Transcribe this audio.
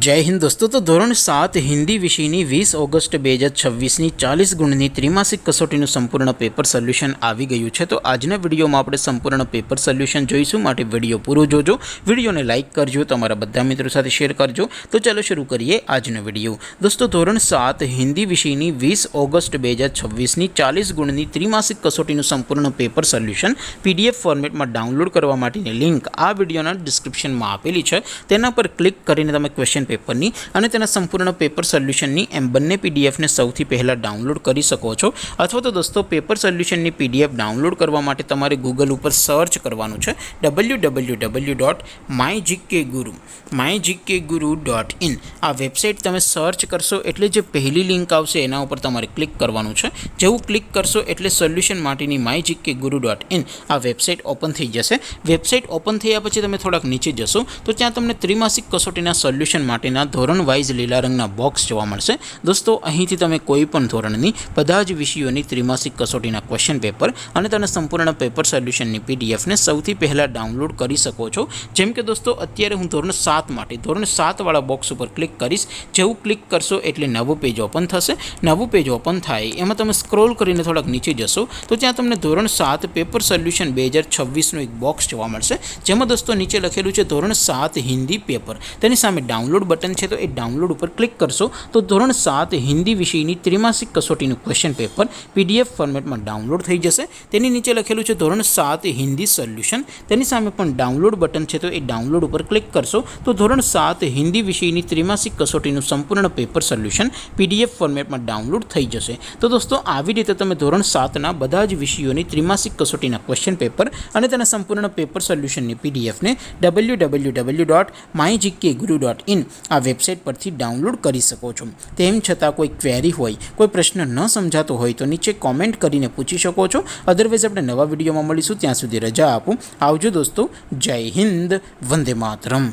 जय हिंद दोस्तों। तो धोरण 7 हिंदी विषयनी 20 ऑगस्ट 2026 40 गुणनी त्रिमासिक कसोटीનું સંપૂર્ણ પેપર સોલ્યુશન આવી ગયું છે। તો આજના વિડીયોમાં આપણે સંપૂર્ણ પેપર સોલ્યુશન જોઈશું, માટે વિડીયો પૂરો જોજો, વિડીયોને લાઇક કરજો, તમારા બધા મિત્રો સાથે શેર કરજો। તો ચાલો શરૂ કરીએ આજનો વિડીયો। દોસ્તો ધોરણ 7 હિન્દી વિષયની 20 ઓગસ્ટ 2026 40 ગુણની ત્રિમાસિક કસોટીનું સંપૂર્ણ પેપર સોલ્યુશન PDF ફોર્મેટમાં ડાઉનલોડ કરવા માટેની લિંક આ વિડીયોના ડિસ્ક્રિપ્શનમાં આપેલી છે। તેના પર ક્લિક કરીને તમે ક્વેશ્ચન पेपरनी અને તેના સંપૂર્ણ પેપર સોલ્યુશનની એમ બંને પીડીએફને સૌથી પહેલાં ડાઉનલોડ કરી શકો છો। અથવા તો દોસ્તો પેપર સોલ્યુશનની પીડીએફ ડાઉનલોડ કરવા માટે તમારે ગૂગલ ઉપર સર્ચ કરવાનું છે www.mygkguru.in। આ વેબસાઇટ તમે સર્ચ કરશો એટલે જે પહેલી લિંક આવશે એના ઉપર તમારે ક્લિક કરવાનું છે। જેવું ક્લિક કરશો એટલે સોલ્યુશન માટેની mygkguru.in આ વેબસાઇટ ઓપન થઈ જશે। વેબસાઇટ ઓપન થયા પછી તમે થોડાક નીચે જશો તો ત્યાં તમને ત્રિમાસિક કસોટીના સોલ્યુશન માટેના ધોરણ વાઇઝ લીલા રંગના બોક્સ જોવા મળશે। દોસ્તો અહીંથી તમે કોઈ પણ ધોરણની બધા જ વિષયોની ત્રિમાસિક કસોટીના ક્વેશ્ચન પેપર અને તેના સંપૂર્ણ પેપર સોલ્યુશનની પીડીએફને સૌથી પહેલાં ડાઉનલોડ કરી શકો છો। જેમ કે દોસ્તો અત્યારે હું ધોરણ 7 માટે ધોરણ 7 વાળા બોક્સ ઉપર ક્લિક કરીશ। જેવું ક્લિક કરશો એટલે નવું પેજ ઓપન થશે। નવું પેજ ઓપન થાય એમાં તમે સ્ક્રોલ કરીને થોડાક નીચે જશો તો ત્યાં તમને ધોરણ 7 પેપર સોલ્યુશન 2026નું એક બોક્સ જોવા મળશે, જેમાં દોસ્તો નીચે લખેલું છે ધોરણ 7 હિન્દી પેપર। તેની સામે ડાઉનલોડ બટન છે, તો એ ડાઉનલોડ ઉપર ક્લિક કરશો તો ધોરણ 7 હિન્દી વિષયની ત્રિમાસિક કસોટીનું ક્વેશ્ચન પેપર PDF ફોર્મેટમાં ડાઉનલોડ થઈ જશે। તેની નીચે લખેલું છે ધોરણ 7 હિન્દી સોલ્યુશન, તેની સામે પણ ડાઉનલોડ બટન છે, તો એ ડાઉનલોડ ઉપર ક્લિક કરશો તો ધોરણ 7 હિન્દી વિષયની ત્રિમાસિક કસોટીનું સંપૂર્ણ પેપર સોલ્યુશન PDF ફોર્મેટમાં ડાઉનલોડ થઈ જશે। તો દોસ્તો આવી રીતે તમે ધોરણ 7ના બધા જ વિષયોની ત્રિમાસિક કસોટીના ક્વેશ્ચન પેપર અને તેના સંપૂર્ણ પેપર સોલ્યુશનની પીડીએફને www.mygkguru.in આ વેબસાઇટ પરથી ડાઉનલોડ કરી શકો છો। તેમ છતાં કોઈ ક્વેરી હોય, કોઈ પ્રશ્ન ન સમજાતો હોય તો નીચે કોમેન્ટ કરીને પૂછી શકો છો। અધરવાઇઝ આપણે નવા વિડીયોમાં મળીશું, ત્યાં સુધી રજા આપું। આવજો દોસ્તો, જય હિન્દ, વંદે માતરમ।